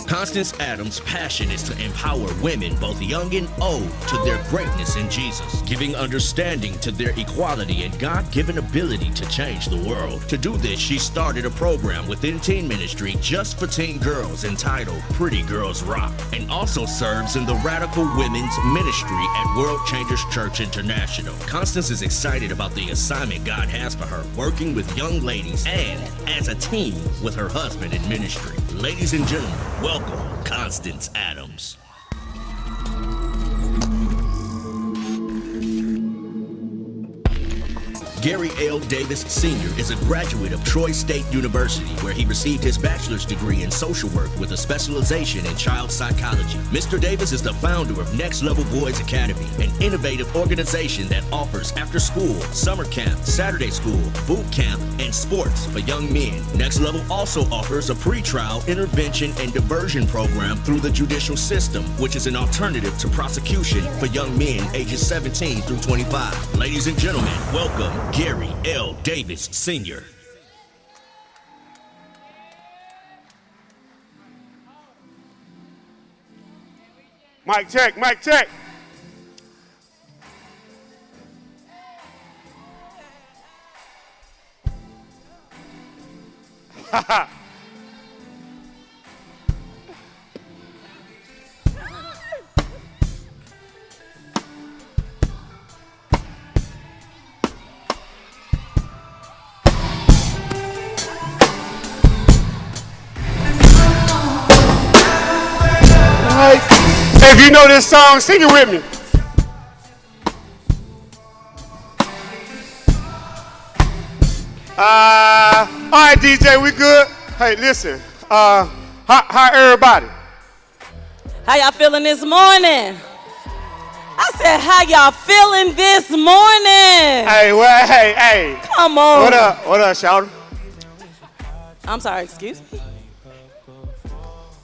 Constance Adams' passion is to empower women, both young and old, to their greatness in Jesus, giving understanding to their equality and God-given ability to change the world. To do this, she started a program within teen ministry just for teen girls entitled Pretty Girls Rock, and also serves in the Radical Women's Ministry at World Changers Church International. Constance is excited about the assignment God has for her, working with young ladies and as a team with her husband in ministry. Ladies and gentlemen, welcome Constance Adams. Gary L. Davis Sr. is a graduate of Troy State University, where he received his bachelor's degree in social work with a specialization in child psychology. Mr. Davis is the founder of Next Level Boys Academy, an innovative organization that offers after-school, summer camp, Saturday school, boot camp, and sports for young men. Next Level also offers a pretrial intervention and diversion program through the judicial system, which is an alternative to prosecution for young men ages 17 through 25. Ladies and gentlemen, welcome Gary L. Davis Sr. Mic check, mic check. If you know this song, sing it with me. All right, DJ, we good? Hey, listen, how everybody? How y'all feeling this morning? I said, how y'all feeling this morning? Hey, well, hey. Come on. What up, shouter? I'm sorry, excuse me?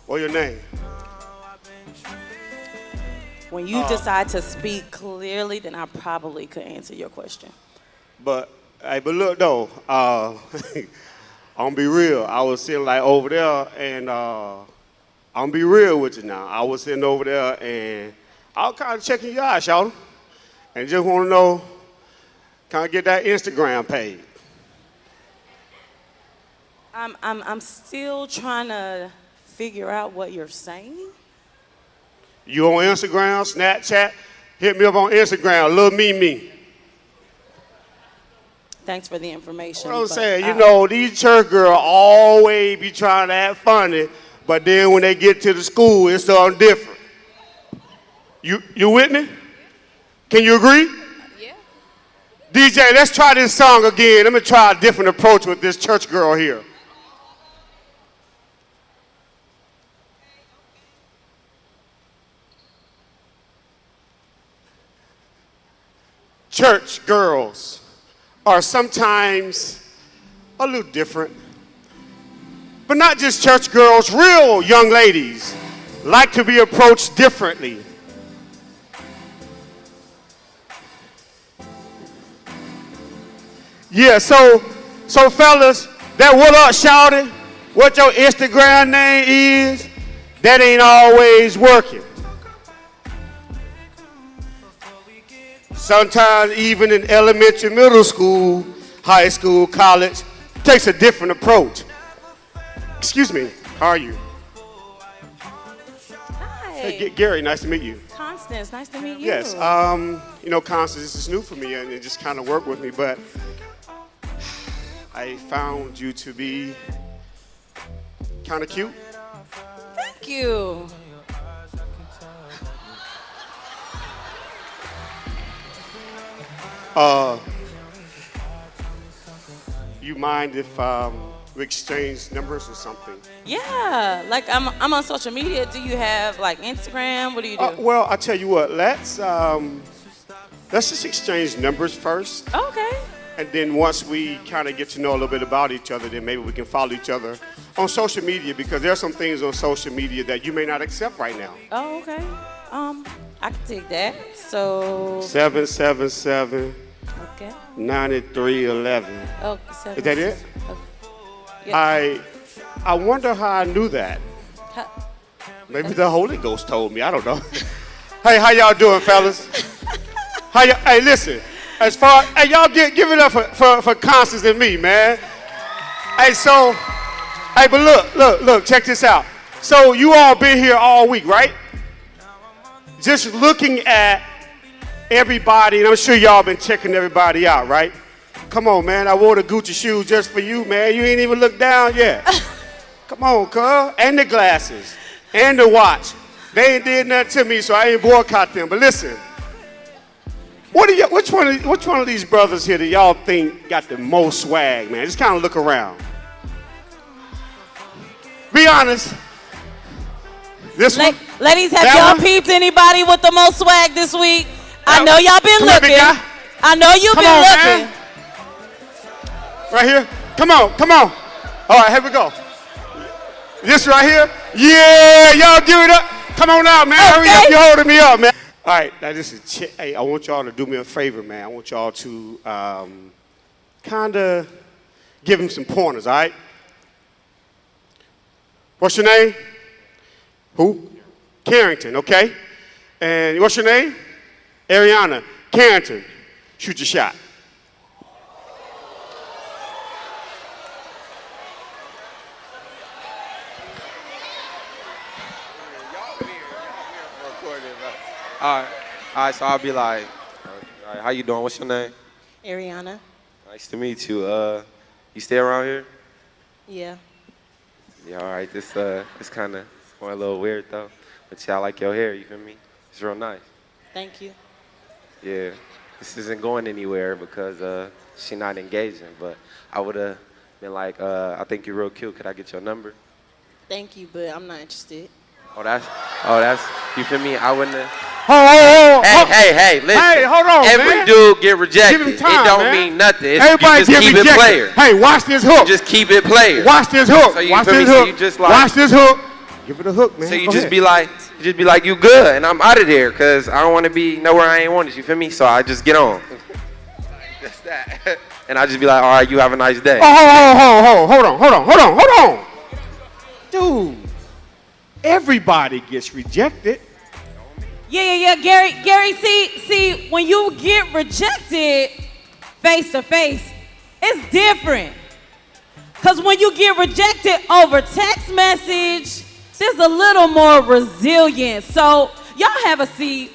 What's your name? When you decide to speak clearly, then I probably could answer your question. But look though, I'm gonna be real. I was sitting like over there, and I'm gonna be real with you now. I was sitting over there, and I was kind of checking your eyes, y'all, and just want to know, kind of get that Instagram page. I'm still trying to figure out what you're saying. You on Instagram, Snapchat? Hit me up on Instagram, Lil Mimi. Thanks for the information. What I'm saying, you know, these church girls always be trying to act funny, but then when they get to the school, it's something different. You with me? Can you agree? Yeah. DJ, let's try this song again. Let me try a different approach with this church girl here. Church girls are sometimes a little different. But not just church girls, real young ladies like to be approached differently. Yeah, so fellas, that what up shouting, what your Instagram name is, that ain't always working. Sometimes even in elementary, middle school, high school, college, takes a different approach. Excuse me, how are you? Hi. Hey, Gary, nice to meet you. Constance, nice to meet you. Yes, you know, Constance, this is new for me and it just kind of worked with me, but I found you to be kind of cute. Thank you. You mind if we exchange numbers or something? Yeah, like I'm on social media. Do you have like Instagram? What do you do? Well, I'll tell you what. Let's just exchange numbers first. Okay. And then once we kind of get to know a little bit about each other, then maybe we can follow each other on social media, because there are some things on social media that you may not accept right now. Oh, okay. I can take that. So 777 okay. 9311. Oh, Is that it? Okay. Yeah. I wonder how I knew that. Maybe the Holy Ghost told me. I don't know. Hey, how y'all doing, fellas? Hey, listen. As far, hey, y'all give it up for Constance and me, man. Hey, so, hey, but look, check this out. So you all been here all week, right? Just looking at everybody, and I'm sure y'all been checking everybody out, right? Come on, man, I wore the Gucci shoes just for you, man. You ain't even looked down yet. Come on, cuz. And the glasses, and the watch. They ain't did nothing to me, so I ain't boycott them. But listen, which one of these brothers here that y'all think got the most swag, man? Just kind of look around. Be honest. This one? Ladies, have y'all peeped anybody with the most swag this week? I know y'all been looking. I know you've been looking. Man. Right here. Come on. All right, here we go. This right here. Yeah, y'all give it up. Come on out, man. Okay. Hurry up, you're holding me up, man. All right, now this is, hey, I want y'all to do me a favor, man. I want y'all to kind of give him some pointers, all right? What's your name? Who? Carrington, okay. And what's your name? Ariana. Carrington. Shoot your shot. All right, so I'll be like, all right, how you doing? What's your name? Ariana. Nice to meet you. You stay around here? Yeah. Yeah, all right. This kind of going a little weird though, but yeah, I like your hair. You feel me? It's real nice. Thank you. Yeah, this isn't going anywhere because she's not engaging. But I would have been like, I think you're real cute. Could I get your number? Thank you, but I'm not interested. Oh, that's. You feel me? I wouldn't have. Hey, listen. Hey, hold on, Every man. dude get rejected. Give him time, it don't man. mean nothing. Everybody you just keep rejected. it player. Hey, watch this hook. You just keep it player. Watch this hook. So you watch feel this me? hook. So you just like, watch this hook. Give it a hook, man. So you Go just ahead. be like, you good, and I'm out of there, cause I don't want to be nowhere I ain't wanted. You feel me? So I just get on. That's that. And I just be like, all right, you have a nice day. Oh, hold on. Dude, everybody gets rejected. Yeah. Gary, see, when you get rejected face to face, it's different. Because when you get rejected over text message, there's a little more resilience. So y'all have a seat.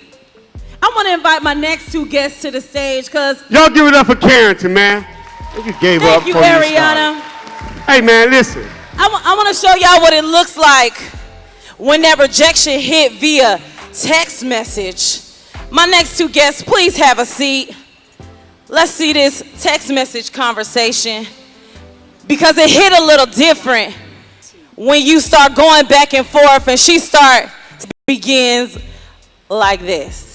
I want to invite my next two guests to the stage because... Y'all give it up for Carrington, man. You gave up Thank you, for Ariana. Hey, man, listen. I want to show y'all what it looks like when that rejection hit via text message. My next two guests, please have a seat. Let's see this text message conversation because it hit a little different when you start going back and forth and she begins like this.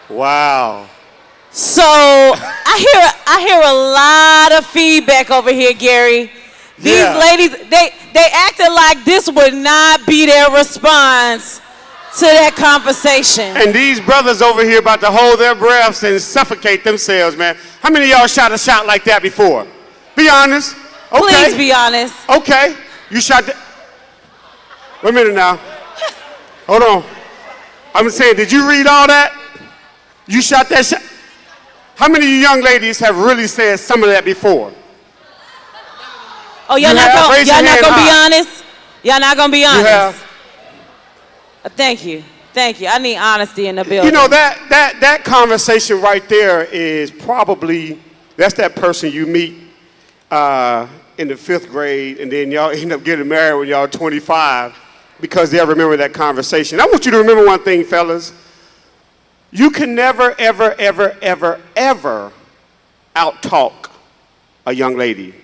Wow. So I hear a lot of feedback over here, Gary. These ladies, they acted like this would not be their response to that conversation. And these brothers over here about to hold their breaths and suffocate themselves, man. How many of y'all shot a shot like that before? Be honest. Okay. Please be honest. Okay. You shot that. Wait a minute now. Hold on. I'm saying, did you read all that? You shot that shot? How many of you young ladies have really said some of that before? Oh, y'all not gonna be honest? Y'all not gonna be honest? You have? Thank you. Thank you. I need honesty in the building. You know, that conversation right there is probably, that's that person you meet in the 5th grade, and then y'all end up getting married when y'all 25 because they'll remember that conversation. I want you to remember one thing, fellas. You can never, ever, ever, ever, ever out-talk a young lady.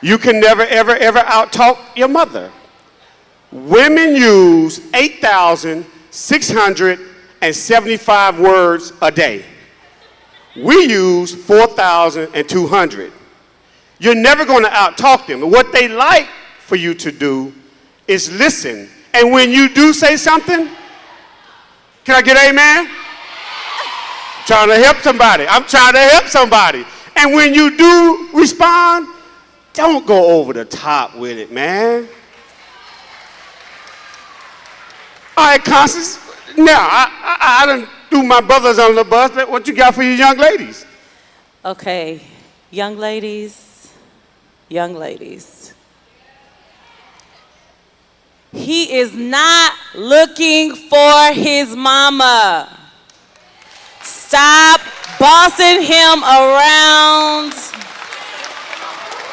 You can never, ever, ever out-talk your mother. Women use 8,675 words a day. We use 4,200. You're never going to out-talk them. What they like for you to do is listen. And when you do say something, can I get amen? I'm trying to help somebody. I'm trying to help somebody. And when you do respond, don't go over the top with it, man. All right, Constance. Now, I done threw my brothers on the bus. What you got for your young ladies? Okay, young ladies. He is not looking for his mama. Stop bossing him around.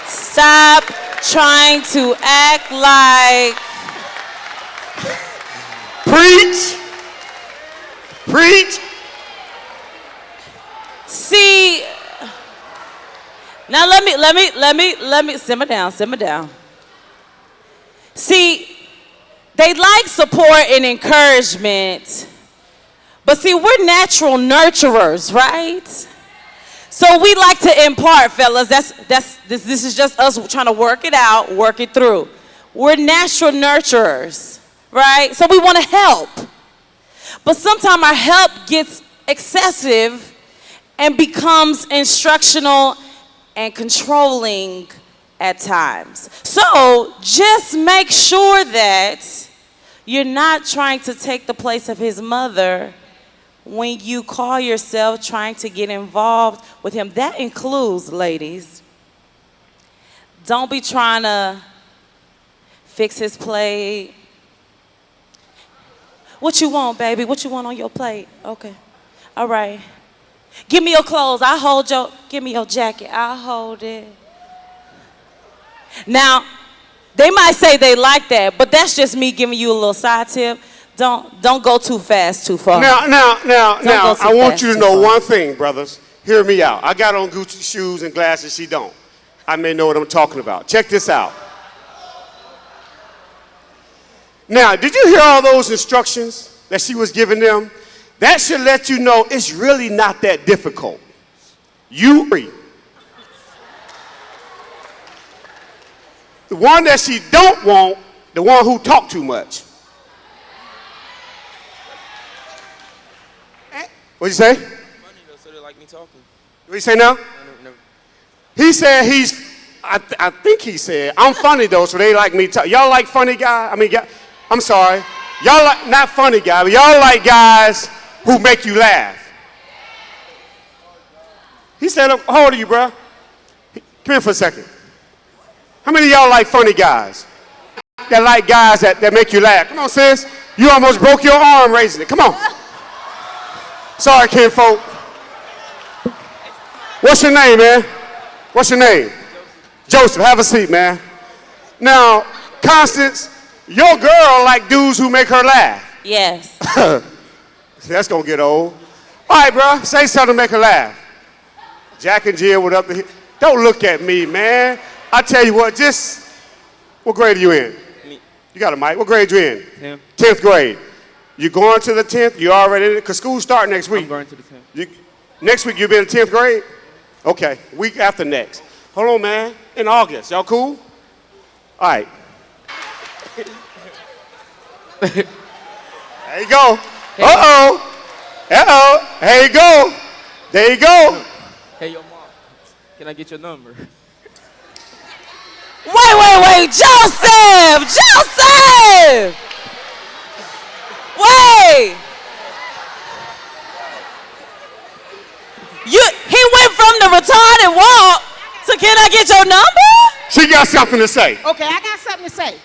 Stop trying to act like. Preach. See, now let me simmer down. See, they like support and encouragement, but see, we're natural nurturers, right? So we like to impart, fellas. This is just us trying to work it out, work it through. We're natural nurturers, right? So we want to help. But sometimes our help gets excessive and becomes instructional and controlling at times. So just make sure that you're not trying to take the place of his mother when you call yourself trying to get involved with him. That includes, ladies, don't be trying to fix his plate. What you want, baby? What you want on your plate? Okay. All right. Give me your clothes. Give me your jacket. I'll hold it. Now, they might say they like that, but that's just me giving you a little side tip. Don't go too fast, too far. Now, I want you to know one thing, brothers. Hear me out. I got on Gucci shoes and glasses. She don't. I may know what I'm talking about. Check this out. Now, did you hear all those instructions that she was giving them? That should let you know it's really not that difficult. You free. The one that she don't want, the one who talk too much. What'd you say? Funny though, so they like me talking. What you say now? No. He said I think he said, I'm funny though, so they like me talking. Y'all like funny guys? I'm sorry. Y'all like, not funny guys, but y'all like guys who make you laugh. He said, how old are you, bro? Come here for a second. How many of y'all like funny guys? That like guys that make you laugh. Come on, sis. You almost broke your arm raising it. Come on. Sorry, kinfolk. What's your name, man? What's your name? Joseph. Have a seat, man. Now, Constance, your girl like dudes who make her laugh. Yes. That's gonna get old. All right, bro. Say something to make her laugh. Jack and Jill, what up to here? Don't look at me, man. I tell you what, what grade are you in? Me. You got a mic. What grade you in? 10th. 10th grade. You going to the 10th? You already in it? Because school start next week. I'm going to the 10th. Next week you be in 10th grade? Okay, week after next. Hold on, man. In August. Y'all cool? All right. There you go. Uh-oh. Uh-oh. There you go. There you go. Hey, yo, mom. Can I get your number? Wait. Joseph! Wait! He went from the retarded walk to can I get your number? She got something to say. Okay, I got something to say.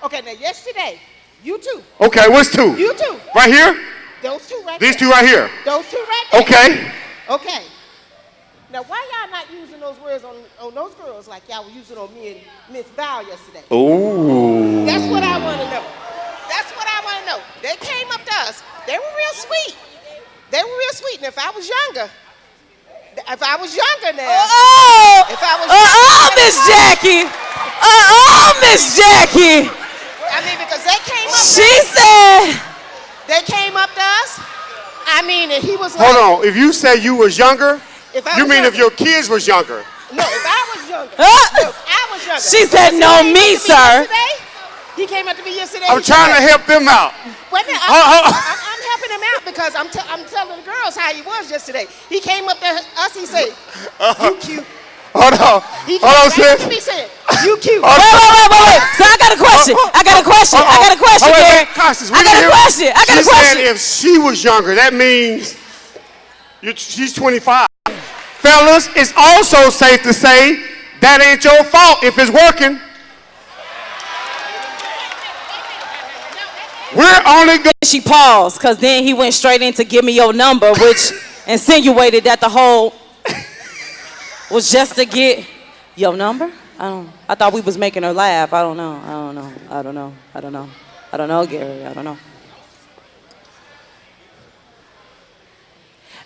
Okay, now yesterday, You too. Okay, what's two? You too. Right here? Those two right These there. two right here? Those two right there. Okay. Okay. Now, why y'all not using those words on those girls like y'all were using on me and Miss Val yesterday? Ooh. That's what I want to know. That's what I want to know. They came up to us. They were real sweet. They were real sweet. And if I was younger now. If I was Miss Jackie. Miss Jackie. I mean, because they came up She said. They came up to us. I mean, and he was like. Hold on. If you say you was younger, you mean younger. if your kids was younger? No, if I was younger. If I was younger. She said, no, me, sir. He came up to me yesterday. I'm trying to help them out. Wait a minute. I'm helping him out because I'm telling the girls how he was yesterday. He came up to us. He said, "You cute." Hold on. He Hold on, came sis. to me saying, "You cute." Wait. So I got a question. I got a question, Gary. Constance, I got a question. She said if she was younger, that means she's 25. Fellas, it's also safe to say that ain't your fault if it's working. We're only going. She paused, because then he went straight into give me your number, which insinuated that the whole was just to get your number? I thought we was making her laugh. I don't know, Gary. I don't know.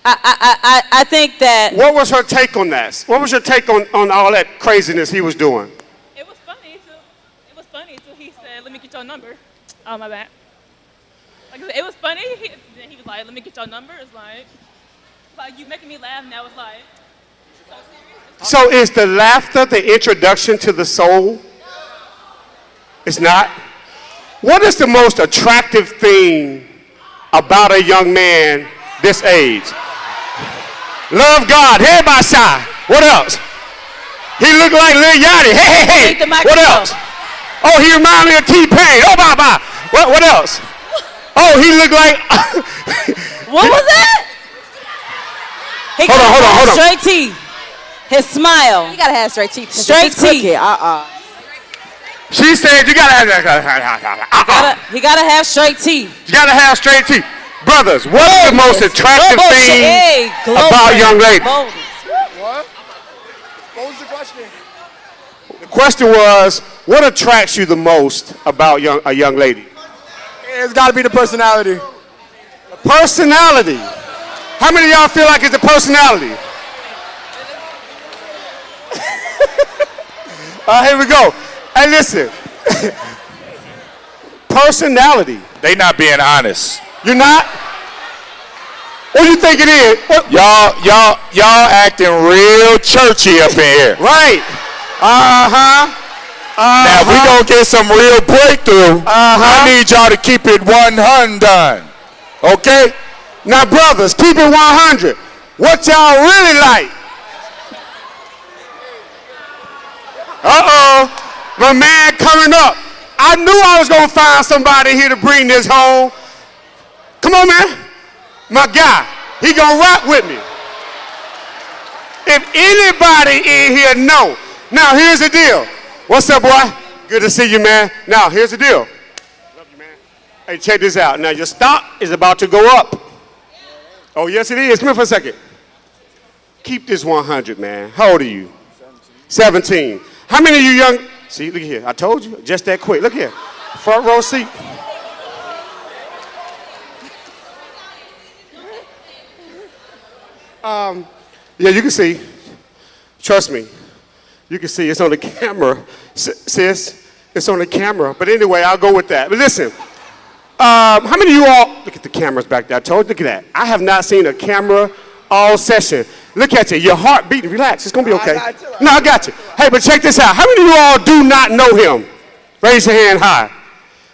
I think that. What was her take on that? What was your take on all that craziness he was doing? It was funny till he said, "Let me get your number." Oh, my bad. Like I said, it was funny. Then he was like, "Let me get your number." It's like you making me laugh. Now it's like so serious. So is the laughter the introduction to the soul? It's not? What is the most attractive thing about a young man this age? Love God. Hey, my side. What else? He looked like Lil Yachty. Hey. What else? Oh, he reminded me of T-Pain. Oh, bye. What else? Oh, he looked like. What was that? Hold on. Straight teeth. His smile. You gotta have straight teeth. Straight teeth. She said you gotta have. He gotta have straight teeth. You gotta have straight teeth. Brothers, what is the most attractive thing about young ladies? What? What was the question? The question was, what attracts you the most about a young lady? It's got to be the personality. The personality. How many of y'all feel like it's the personality? Here we go. Hey, listen. Personality. They not being honest. You're not? What do you think it is? Y'all acting real churchy up in here. Right. Now, if we gonna get some real breakthrough, I need y'all to keep it 100. Okay? Now, brothers, keep it 100. What y'all really like? My man coming up. I knew I was gonna find somebody here to bring this home. Come on, man. My guy, he gonna rock with me. If anybody in here know. Now, here's the deal. What's up, boy? Good to see you, man. Now, here's the deal. Love you, man. Hey, check this out. Now, your stock is about to go up. Oh, yes, it is. Come here for a second. Keep this 100, man. How old are you? 17. How many of you young? See, look here. I told you. Just that quick. Look here. Front row seat. Yeah, you can see. Trust me. You can see it's on the camera, sis. It's on the camera. But anyway, I'll go with that. But listen, how many of you all, look at the cameras back there. I told you, look at that. I have not seen a camera all session. Look at you. Your heart beating. Relax. It's going to be okay. I got you. Hey, but check this out. How many of you all do not know him? Raise your hand high.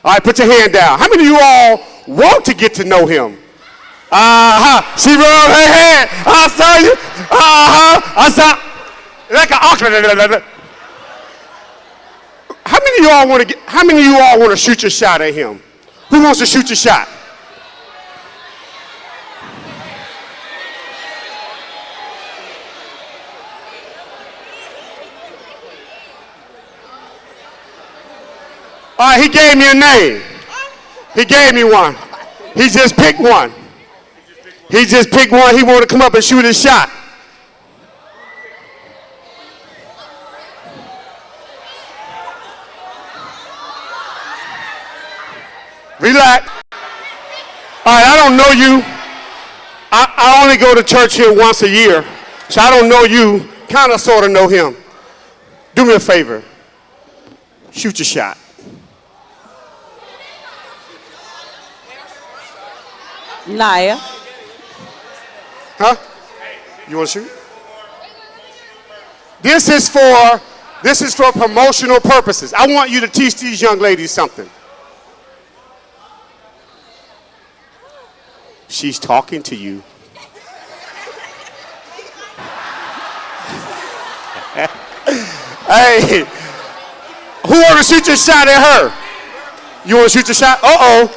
All right, put your hand down. How many of you all want to get to know him? She rolled her hand. I saw you. I saw. Like an ox. How many of you all want to get? How many of you all want to shoot your shot at him? Who wants to shoot your shot? All right, he gave me a name. He gave me one. He just picked one. He just picked one. He wanted to come up and shoot his shot. Relax. All right, I don't know you. I only go to church here once a year, so I don't know you. Kind of, sort of know him. Do me a favor. Shoot your shot. Naya. Huh? You want to shoot? This is for promotional purposes. I want you to teach these young ladies something. She's talking to you. Hey, who want to shoot your shot at her? You want to shoot your shot? Uh-oh.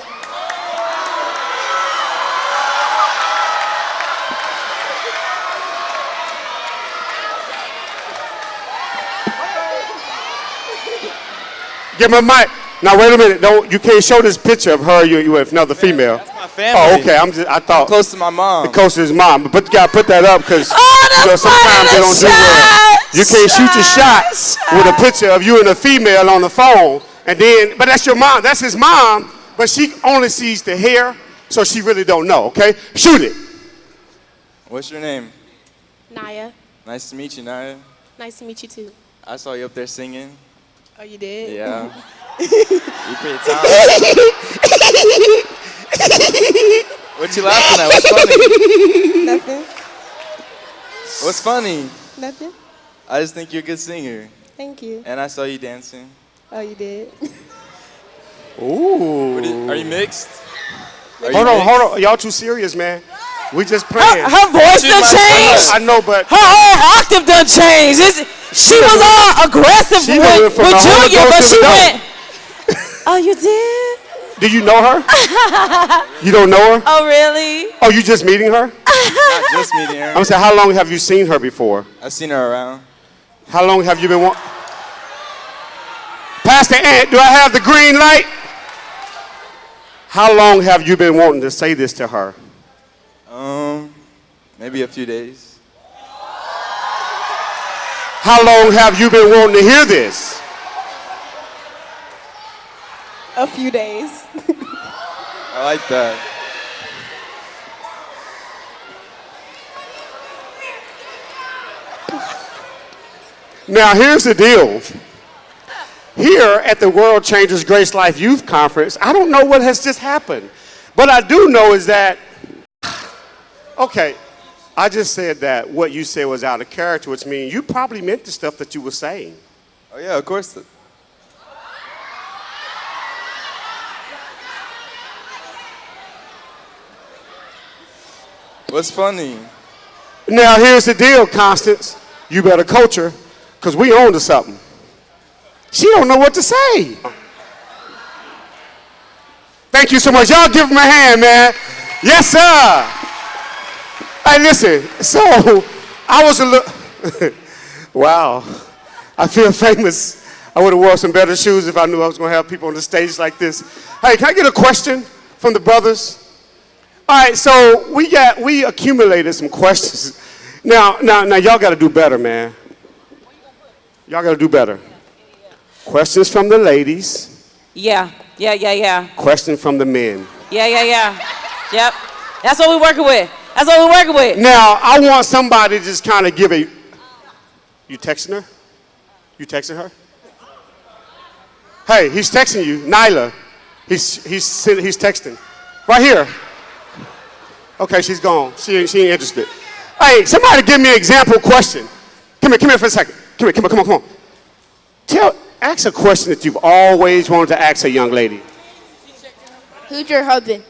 Give me a mic. Now wait a minute. You can't show this picture of her. You with another female. That's my family. Oh, okay. I thought close to my mom. Close to his mom, but you gotta put that up because sometimes they don't do well. You can't shoot your shot with a picture of you and a female on the phone, and then. But that's your mom. That's his mom. But she only sees the hair, so she really don't know. Okay, shoot it. What's your name? Naya. Nice to meet you, Naya. Nice to meet you too. I saw you up there singing. Oh, you did? Yeah. You pretty talented. What you laughing at? What's funny? Nothing. What's funny? Nothing. I just think you're a good singer. Thank you. And I saw you dancing. Oh, you did? Ooh. Are you mixed? Hold on. Y'all too serious, man. We just playing. Her voice done changed. I know, but her whole octave done changed. She was all aggressive with Junior, but she went. Oh, you did? Do you know her? You don't know her? Oh, really? Oh, you just meeting her? Not just meeting her. I'm saying, how long have you seen her before? I've seen her around. How long have you been Pastor Ant, do I have the green light? How long have you been wanting to say this to her? Maybe a few days. How long have you been wanting to hear this? A few days. I like that. Now, here's the deal. Here at the World Changers Gracelife Youth Conference, I don't know what has just happened. But I do know is that, okay, I just said that what you said was out of character, which means you probably meant the stuff that you were saying. Oh, yeah, of course. What's funny? Now, here's the deal, Constance. You better coach her, because we on to something. She don't know what to say. Thank you so much. Y'all give him a hand, man. Yes, sir. Hey, listen. So, I was a little... Wow. I feel famous. I would have worn some better shoes if I knew I was going to have people on the stage like this. Hey, can I get a question from the brothers? All right, so we accumulated some questions. Now, y'all got to do better, man. Y'all got to do better. Questions from the ladies. Yeah. Questions from the men. Yeah. Yep. That's what we're working with. Now, I want somebody to just kind of give a... You texting her? You texting her? Hey, he's texting you. Nyla. He's texting. Right here. Okay, she's gone. She ain't interested. Hey, somebody give me an example question. Come here for a second. Come on. Ask a question that you've always wanted to ask a young lady. Who's your husband?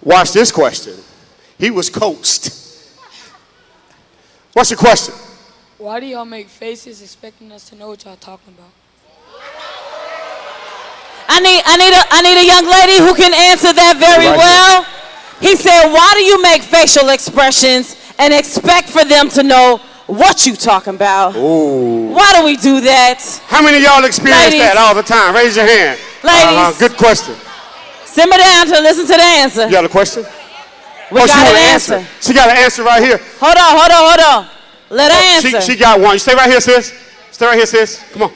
Watch this question. He was coached. What's your question? Why do y'all make faces expecting us to know what y'all talking about? I need a young lady who can answer that very well. He said, why do you make facial expressions and expect for them to know what you talking about? Ooh. Why do we do that? How many of y'all experience that all the time? Raise your hand. Ladies. Good question. Simmer down to listen to the answer. You got a question? We got an answer. She got an answer right here. Hold on. Let her answer. She got one. You stay right here, sis. Stay right here, sis. Come on.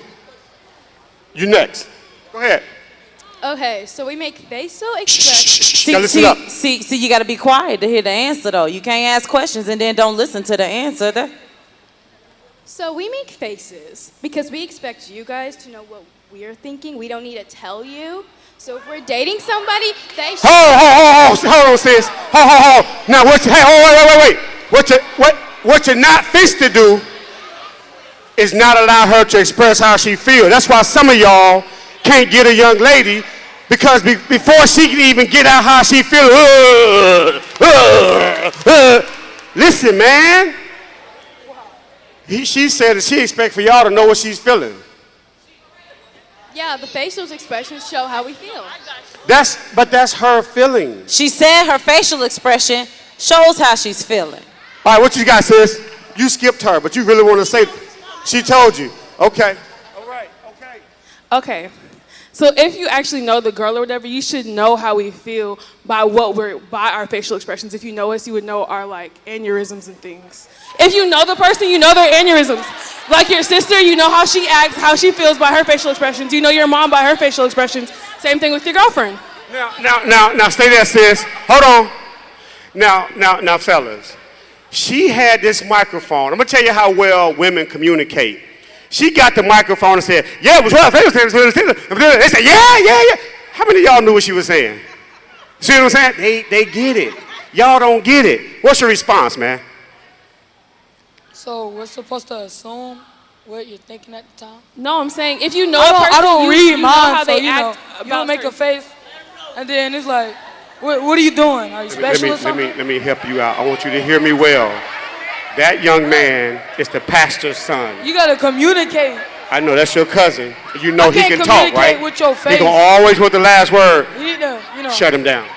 You next. Go ahead. Okay, so we make facial expressions. Listen up. See, you got to be quiet to hear the answer, though. You can't ask questions and then don't listen to the answer. So we make faces because we expect you guys to know what we're thinking. We don't need to tell you. So if we're dating somebody, they should... Hold on, sis. Hold. Now, wait. What you're not fixed to do is not allow her to express how she feels. That's why some of y'all can't get a young lady, because before she can even get out how she feels, listen, man. She said that she expects for y'all to know what she's feeling. Yeah, the facial expressions show how we feel. But that's her feeling. She said her facial expression shows how she's feeling. All right, what you got, sis? You skipped her, but you really want to say, she told you. Okay. All right, okay. Okay. So if you actually know the girl or whatever, you should know how we feel by our facial expressions. If you know us, you would know our aneurysms and things. If you know the person, you know their aneurysms. Like your sister, you know how she acts, how she feels by her facial expressions. You know your mom by her facial expressions. Same thing with your girlfriend. Now, stay there, sis. Hold on. Now, fellas. She had this microphone. I'm gonna tell you how well women communicate. She got the microphone and said, "Yeah, it was well." They said, "Yeah." How many of y'all knew what she was saying? See what I'm saying? They get it. Y'all don't get it. What's your response, man? So we're supposed to assume what you're thinking at the time? No, I'm saying if you know a person, I don't read you mine, know how so they act. You don't make a face, and then it's like, what are you doing? Are you special or something? Let me help you out. I want you to hear me well. That young man is the pastor's son. You gotta communicate. I know, that's your cousin. You know he can talk, right? With your face. He gonna always want the last word. You need to, shut him down.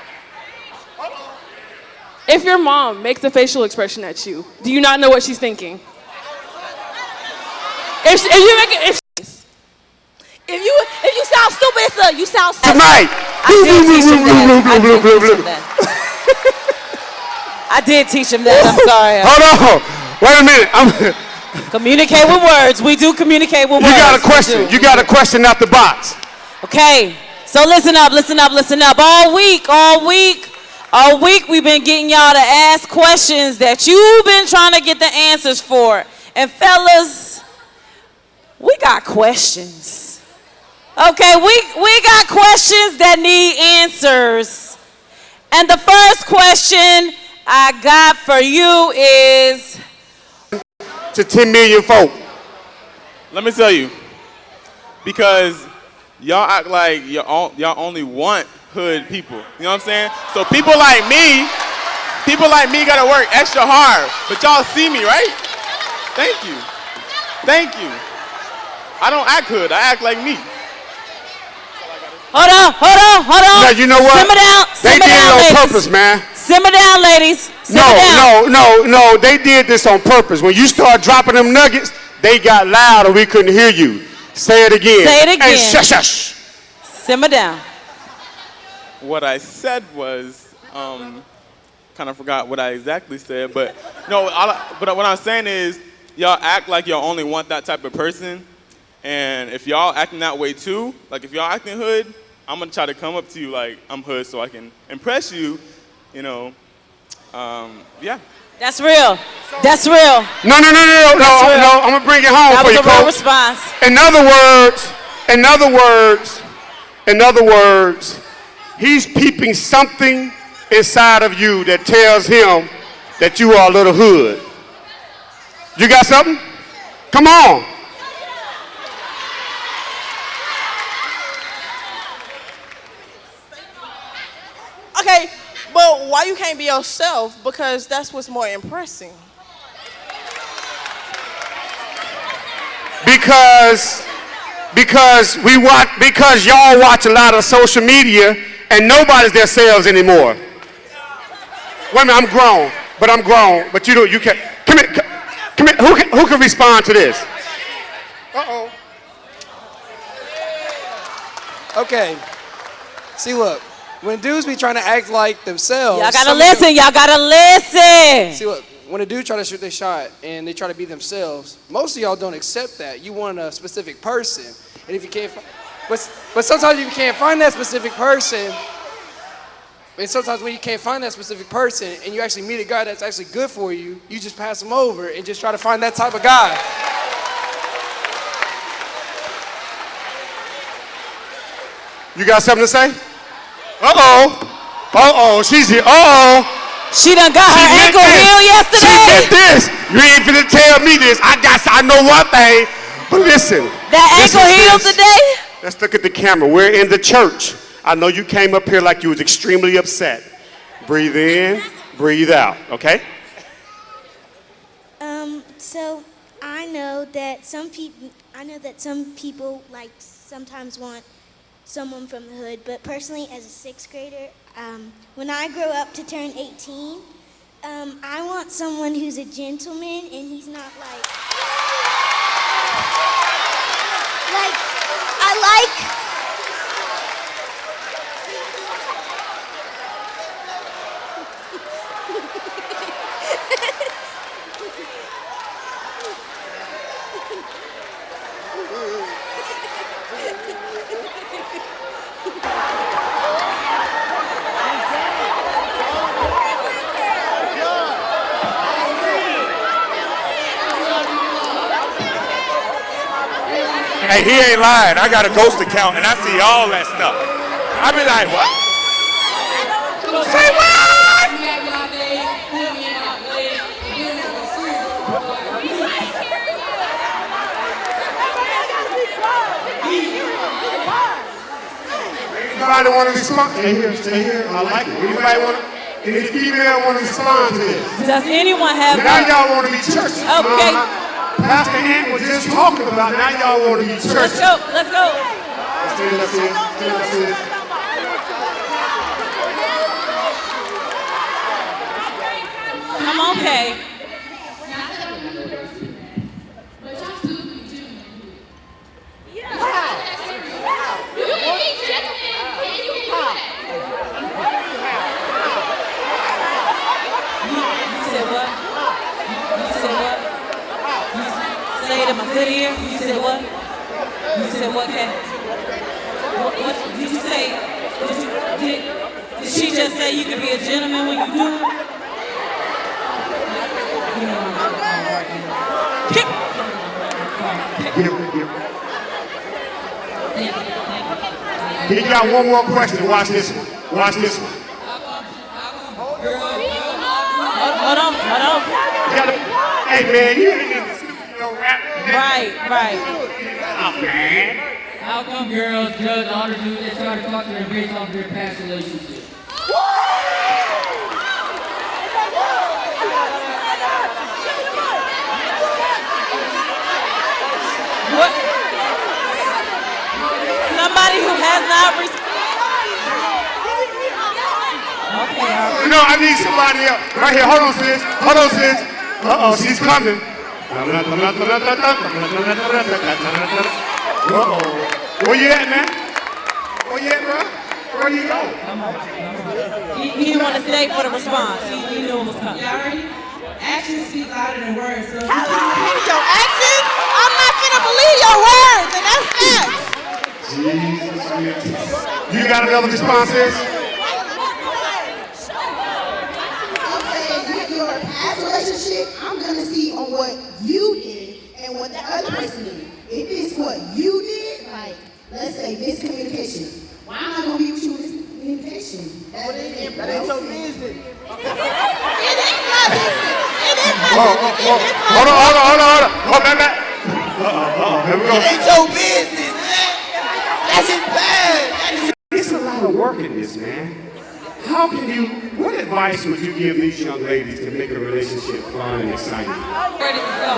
If your mom makes a facial expression at you, do you not know what she's thinking? If you sound stupid, you sound stupid. Tonight. I did teach him that. I'm sorry. Hold on. Wait a minute. Communicate with words. We do communicate with words. You got a question. You got a question out the box. Okay. So listen up. All week we've been getting y'all to ask questions that you've been trying to get the answers for. And fellas, we got questions. Okay, we got questions that need answers. And the first question I got for you is... To 10 million folk. Let me tell you, because y'all act like y'all only want hood people. You know what I'm saying? So people like me gotta work extra hard. But y'all see me, right? Thank you. I don't act hood, I act like me. Hold on. Now, you know what? Simmer down, they did it on ladies. purpose, man. Simmer down, ladies. No. They did this on purpose. When you start dropping them nuggets, they got loud and we couldn't hear you. Say it again. And shush. Simmer down. What I said was, kind of forgot what I exactly said, but no. But what I'm saying is, y'all act like y'all only want that type of person, and if y'all acting that way too, like if y'all acting hood, I'm gonna try to come up to you like I'm hood so I can impress you, you know. Yeah. That's real. No. I'm gonna bring it home that for you, was a real Coach. response. In other words, he's peeping something inside of you that tells him that you are a little hood. You got something? Come on. Okay, but why you can't be yourself? Because that's what's more impressing. Because because y'all watch a lot of social media and nobody's themselves anymore. Wait a minute, I'm grown, but you can't. Come here. Who can respond to this? Uh-oh. Okay. See, look. When dudes be trying to act like themselves. Y'all gotta listen. Y'all gotta listen. See, look. When a dude try to shoot their shot and they try to be themselves, most of y'all don't accept that. You want a specific person, and if you can't, but sometimes if you can't find that specific person, and sometimes when you can't find that specific person, and you actually meet a guy that's actually good for you, you just pass him over and just try to find that type of guy. You got something to say? Uh-oh, she's here. She done got her ankle healed yesterday. She did this. You ain't finna tell me this. I know one thing, but listen. That ankle healed today? Let's look at the camera. We're in the church. I know you came up here like you was extremely upset. Breathe in, breathe out, okay? So I know that some people like sometimes want someone from the hood, but personally as a 6th grader, when I grow up to turn 18, I want someone who's a gentleman and he's not like Hey, he ain't lying. I got a ghost account and I see all that stuff. I be like, what? Say what? Anybody want to respond? Stay here. I like it. Any female want to respond to this? Does anyone have? Now y'all want to be churchy. Okay. Pastor Ann was just talking about. Now y'all want to be churchy. Let's go. Stand up, sis. Come on, Kay. Say it in my good ear. You said what? You said what, Kay? What did you say? Did she just say you can be a gentleman when you do it? He got one more question. Watch this one. Hold on. Hey, man, you ain't in the studio rap. Right. Oh, man. How come girls judge older dudes that try to talk to them based off their past relationships? What? Somebody who has not Okay. No, I need somebody else. Right here. Hold on, sis. Uh-oh, she's coming. Uh-oh. Where you at, man? Where you at, bro? Where you go? He didn't want to stay for the response. He knew it was coming. Actions speak louder than words. So Your actions? I'm not gonna believe your words, and that's facts. Jesus. You got another response, sis? Past relationship, I'm gonna see on what you did and what the other person did. If it's what you did, like let's say miscommunication, why am I gonna be with you with miscommunication? That ain't your business. It is my business. Hold on. Hold on. Here we go. It ain't your business, man. That's just bad. It's a lot of work in this, man. What advice would you give these young ladies to make a relationship fun and exciting? Ready to go.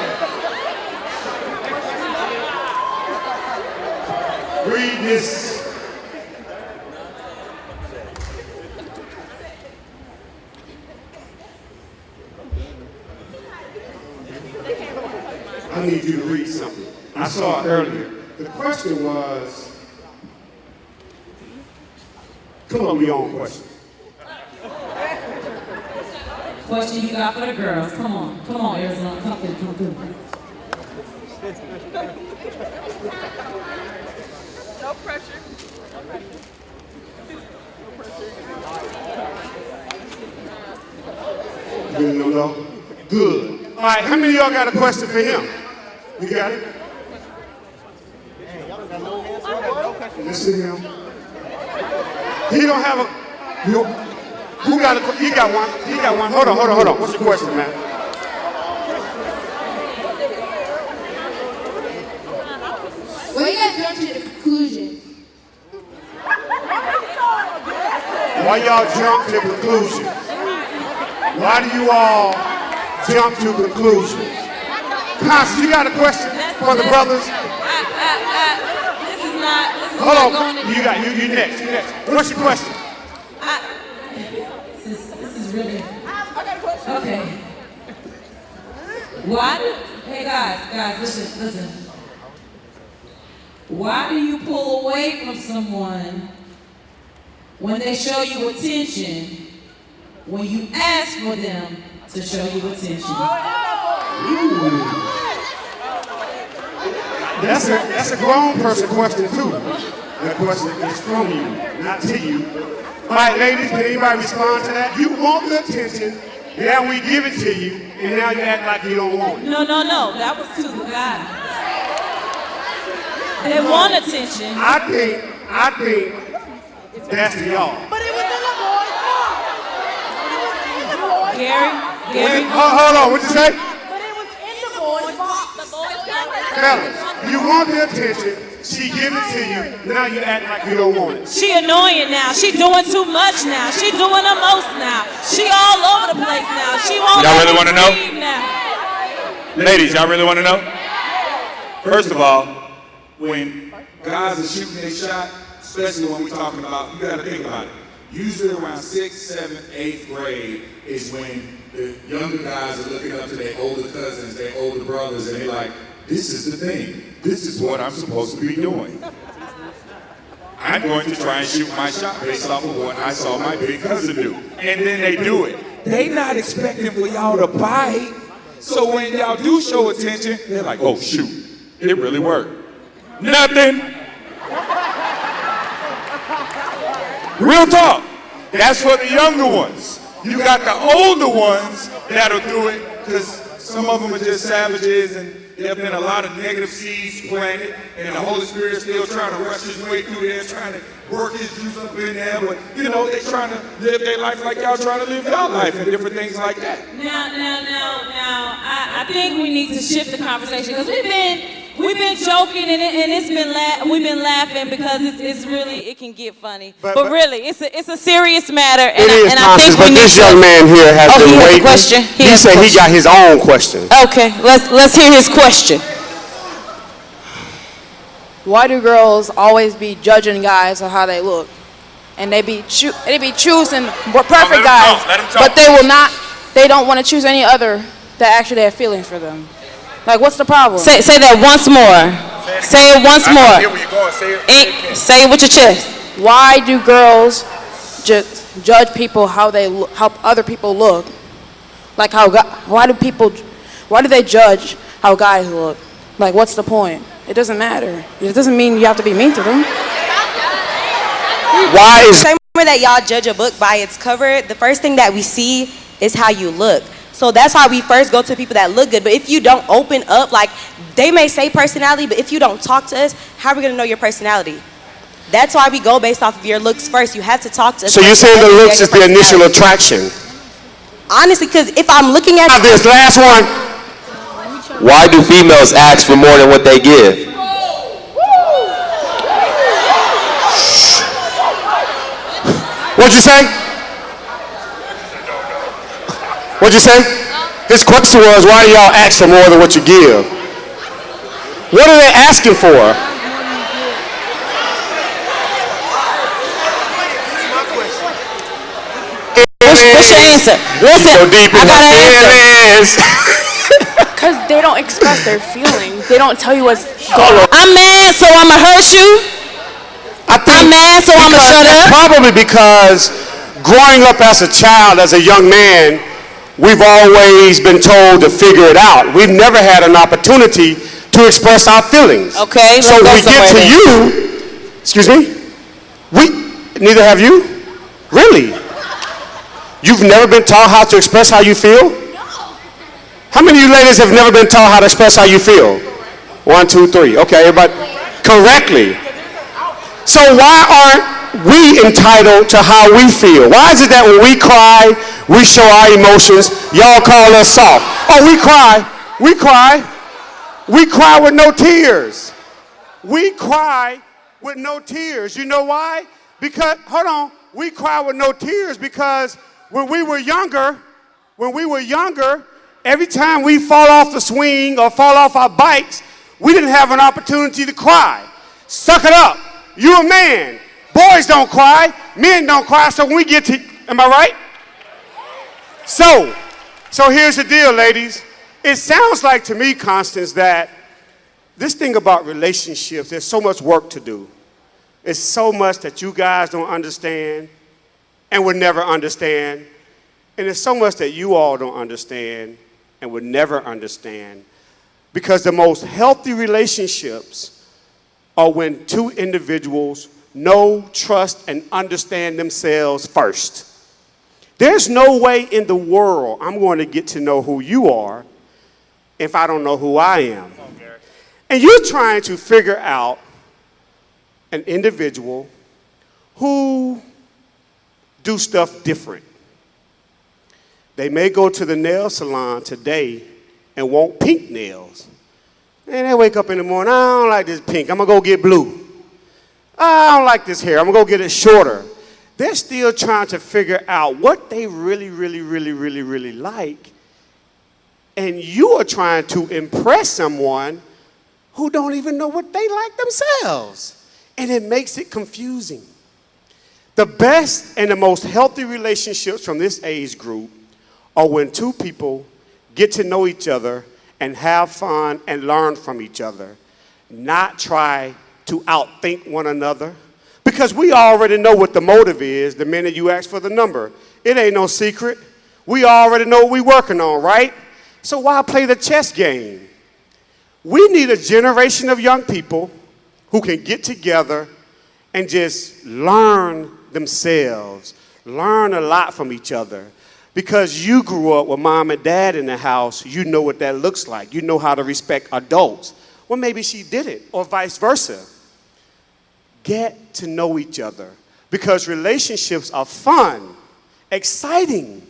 read this. I need you to read something. I saw it earlier. The question was, come on with your own question. Question you got for the girls. Come on, Arizona. Come through. No pressure. No. Good. All right, how many of y'all got a question for him? You got it? Listen to him. He don't have a. Who got a? He got one. He got one. Hold on. What's your question, man? Well, you guys jump to the conclusion. Why y'all jump to conclusions? Why do you all jump to conclusions? Constance, you got a question for the brothers? This is not Hold on. going to You next. What's your question? This is really okay. Why? Hey guys, listen. Why do you pull away from someone when they show you attention when you ask for them to show you attention? That's a grown person question too. That question is from you, not to you. All right, ladies, can anybody respond to that? You want the attention, now we give it to you, and now you act like you don't want it. No. That was to the guy. They want attention. I think that's to y'all. But it was in the boy's fault. Gary. Hold on, what'd you say? But it was in the boy's fault. Fellas, you want the attention, she give it to you, now you act like you don't want it. She annoying now. She doing too much now. She doing the most now. She all over the place now. She won't Y'all really want to know? now. Ladies, y'all really want to know? First of all, when guys are shooting their shot, especially when we're talking about, you got to think about it. Usually around 6th, 7th, 8th grade is when the younger guys are looking up to their older cousins, their older brothers, and they're like, this is the thing. This is what I'm supposed to be doing. I'm going to try and shoot my shot based off of what I saw my big cousin do. And then they do it. They not expecting for y'all to bite. So when y'all do show attention, they're like, oh shoot, it really worked. Nothing. Real talk. That's for the younger ones. You got the older ones that'll do it because some of them are just savages and there have been a lot of negative seeds planted and the Holy Spirit's still trying to rush his way through there, trying to work his juice up in there, but you know, they're trying to live their life like y'all trying to live your life and different things like that. Now, I think we need to shift the conversation because we've been joking and we've been laughing because it's really, it can get funny. But really, it's a serious matter. And I think but this young man here has been waiting. A question. He said he got his own question. Okay, let's hear his question. Why do girls always be judging guys on how they look? And they be choosing perfect guys, but they don't want to choose any other that actually have feelings for them. Like, what's the problem? Say that once more. Say it once more. I hear where you're going. Say it with your chest. Why do girls judge people how other people look? Like why do they judge how guys look? Like, what's the point? It doesn't matter. It doesn't mean you have to be mean to them. Why is same way that y'all judge a book by its cover? The first thing that we see is how you look. So that's why we first go to people that look good. But if you don't open up, like they may say personality, but if you don't talk to us, how are we gonna know your personality? That's why we go based off of your looks first. You have to talk to us. So you're saying the looks is the initial attraction? Honestly, because if I'm looking at this last one. Why do females ask for more than what they give? What'd you say? What'd you say? His question was, why do y'all ask for more than what you give? What are they asking for? What's your answer? Listen, So deep in I got my an answer. feelings. Because they don't express their feelings. They don't tell you what's I'm mad, so I'ma hurt you. I'm mad, so I'ma shut up. Probably because growing up as a child, as a young man, we've always been told to figure it out. We've never had an opportunity to express our feelings. Okay, let's so go we get to somewhere you. Excuse me. Neither have you. Really? You've never been taught how to express how you feel? How many of you ladies have never been taught how to express how you feel? 1, 2, 3. Okay, everybody. Correctly. So why aren't we entitled to how we feel? Why is it that when we cry, we show our emotions, y'all call us soft? Oh, we cry. We cry with no tears. We cry with no tears. You know why? Because, hold on, we cry with no tears because when we were younger, every time we fall off the swing or fall off our bikes, we didn't have an opportunity to cry. Suck it up. You a man. Boys don't cry. Men don't cry. So when we get to, am I right? So here's the deal, ladies. It sounds like to me, Constance, that this thing about relationships, there's so much work to do. It's so much that you guys don't understand and will never understand. And there's so much that you all don't understand and will never understand. Because the most healthy relationships are when two individuals know, trust, and understand themselves first. There's no way in the world I'm going to get to know who you are if I don't know who I am. And you're trying to figure out an individual who do stuff different. They may go to the nail salon today and want pink nails. And they wake up in the morning, I don't like this pink, I'm gonna go get blue. I don't like this hair, I'm gonna go get it shorter. They're still trying to figure out what they really like. And you are trying to impress someone who don't even know what they like themselves. And it makes it confusing. The best and the most healthy relationships from this age group are when two people get to know each other and have fun and learn from each other, not try to outthink one another. Because we already know what the motive is the minute you ask for the number. It ain't no secret. We already know what we're working on, right? So why play the chess game? We need a generation of young people who can get together and just learn themselves, learn a lot from each other. Because you grew up with mom and dad in the house, you know what that looks like. You know how to respect adults. Well, maybe she didn't, or vice versa. Get to know each other. Because relationships are fun, exciting,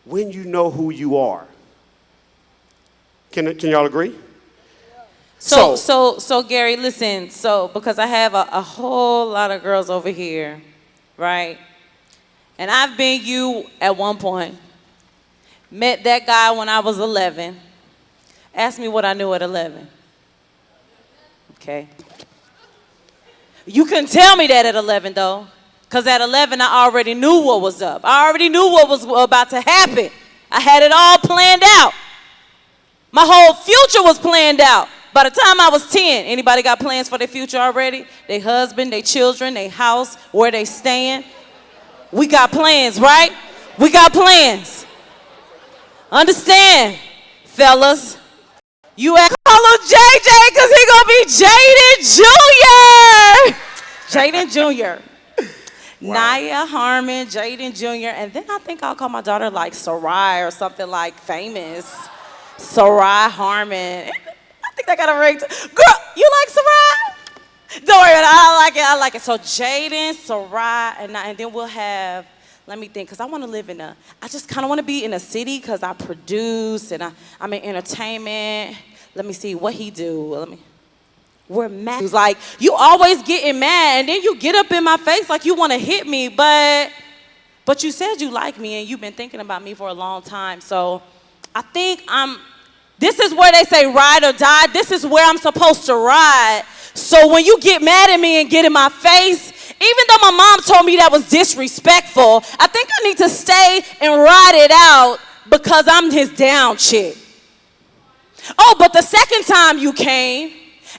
when you know who you are. Can y'all agree? So Gary, listen, because I have a whole lot of girls over here, right? And I've been you at one point. Met that guy when I was 11. Ask me what I knew at 11. Okay. You couldn't tell me that at 11, though. Because at 11, I already knew what was up. I already knew what was about to happen. I had it all planned out. My whole future was planned out. By the time I was 10, anybody got plans for their future already? Their husband, their children, their house, where they staying? We got plans, right? We got plans. Understand, fellas. You at call him JJ because he gonna be Jaden Jr. Jaden Jr. Wow. Naya Harmon, Jaden Jr. And then I think I'll call my daughter like Sarai or something like famous. Sarai Harmon. I think I got a ring. Girl, you like Sarai? Don't worry about it. I like it. So Jaden, Sarai, and then we'll have, let me think, because I want to live I just kind of want to be in a city because I produce and I'm in entertainment. Let me see what he do. We're mad. He's like, you always getting mad and then you get up in my face like you want to hit me, but you said you like me and you've been thinking about me for a long time. So I think this is where they say ride or die. This is where I'm supposed to ride. So when you get mad at me and get in my face even though my mom told me that was disrespectful, I think I need to stay and ride it out because I'm his down chick. Oh, but the second time you came,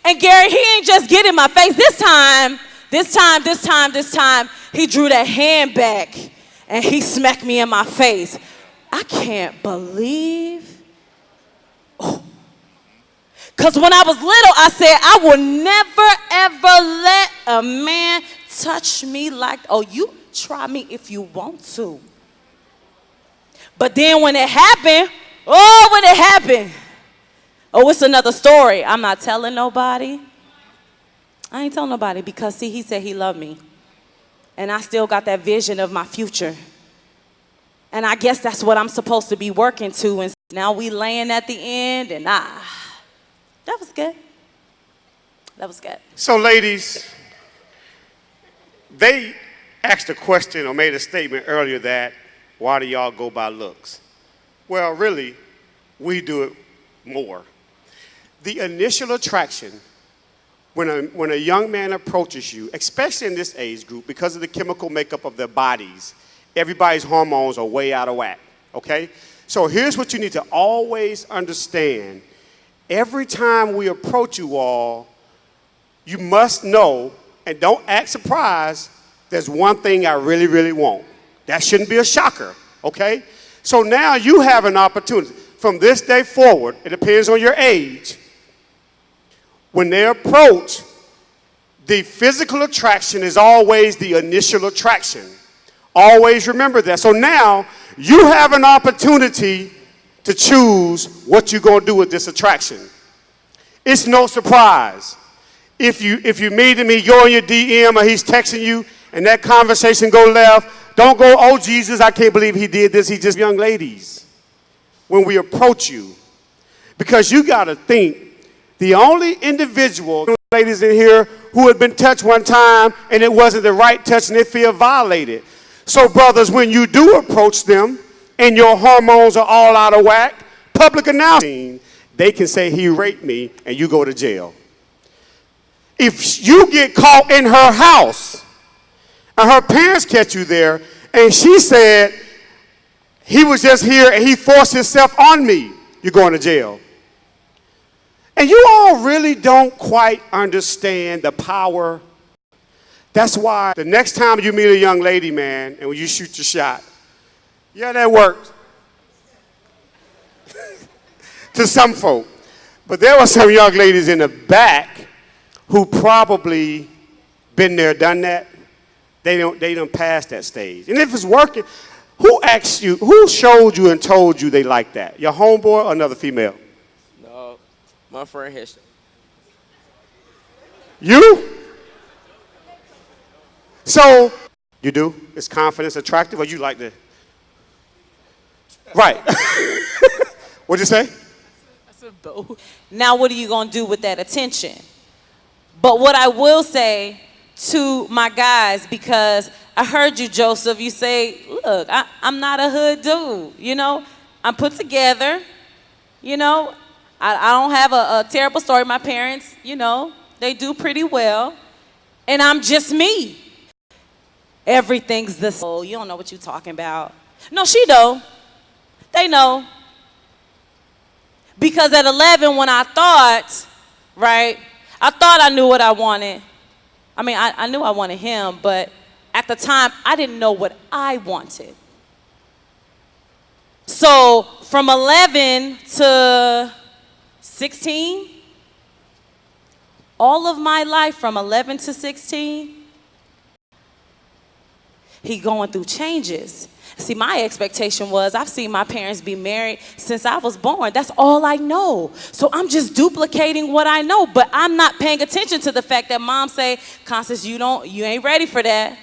and Gary, he ain't just get in my face. This time, he drew that hand back and he smacked me in my face. I can't believe. Because when I was little, I said, I will never, ever let a man touch me like, oh, you try me if you want to. But then when it happened, oh, it's another story. I'm not telling nobody. I ain't telling nobody because, see, he said he loved me. And I still got that vision of my future. And I guess that's what I'm supposed to be working to. And now we laying at the end, and that was good. That was good. So, ladies, they asked a question or made a statement earlier that, why do y'all go by looks? Well, really, we do it more. The initial attraction, when a young man approaches you, especially in this age group, because of the chemical makeup of their bodies, everybody's hormones are way out of whack, okay? So here's what you need to always understand. Every time we approach you all, you must know, and don't act surprised, there's one thing I really, really want. That shouldn't be a shocker, okay? So now you have an opportunity. From this day forward, it depends on your age, when they approach, the physical attraction is always the initial attraction. Always remember that. So now you have an opportunity to choose what you're going to do with this attraction. It's no surprise. If you meet him, he go in your DM or he's texting you and that conversation go left, don't go, oh, Jesus, I can't believe he did this. He's just young ladies. When we approach you, because you got to think, the only individual, ladies in here, who had been touched one time and it wasn't the right touch and they feel violated. So brothers, when you do approach them and your hormones are all out of whack, public announcement, they can say he raped me and you go to jail. If you get caught in her house and her parents catch you there and she said, he was just here and he forced himself on me, you're going to jail. And you all really don't quite understand the power. That's why the next time you meet a young lady, man, and when you shoot your shot, yeah, that worked. To some folk. But there were some young ladies in the back who probably been there, done that. They don't pass that stage. And if it's working, who asked you, who showed you and told you they like that? Your homeboy or another female? No, my friend has. You? So, you do? Is confidence attractive or you like the? Right. What'd you say? I said both. Now what are you going to do with that attention? But what I will say to my guys, because I heard you, Joseph, you say, look, I'm not a hood dude, you know. I'm put together, you know. I don't have a terrible story. My parents, you know, they do pretty well. And I'm just me. Everything's the soul. You don't know what you're talking about. No, she know. They know. Because at 11, when I thought, right, I thought I knew what I wanted. I mean, I knew I wanted him, but at the time, I didn't know what I wanted. So from 11 to 16, all of my life from 11 to 16, he going through changes. See, my expectation was I've seen my parents be married since I was born. That's all I know. So I'm just duplicating what I know, but I'm not paying attention to the fact that mom say, Constance, you ain't ready for that.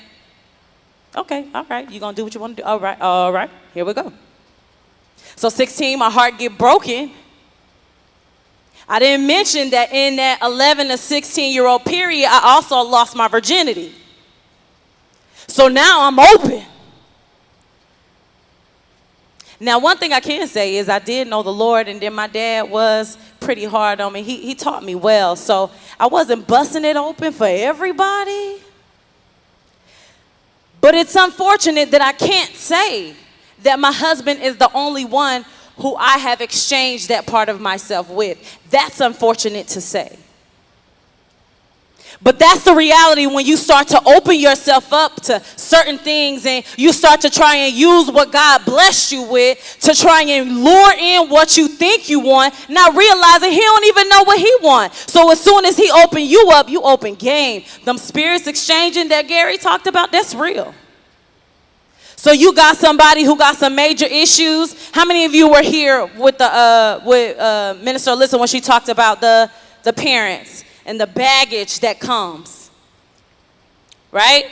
Okay, all right, you gonna do what you wanna do? All right, here we go. So 16, my heart get broken. I didn't mention that in that 11 to 16-year-old period, I also lost my virginity. So now I'm open. Now, one thing I can say is I did know the Lord, and then my dad was pretty hard on me. He taught me well, so I wasn't busting it open for everybody. But it's unfortunate that I can't say that my husband is the only one who I have exchanged that part of myself with. That's unfortunate to say. But that's the reality when you start to open yourself up to certain things and you start to try and use what God blessed you with to try and lure in what you think you want, not realizing he don't even know what he wants. So as soon as he open you up, you open game. Them spirits exchanging that Gary talked about, that's real. So you got somebody who got some major issues. How many of you were here with Minister Alyssa when she talked about the parents and the baggage that comes, right?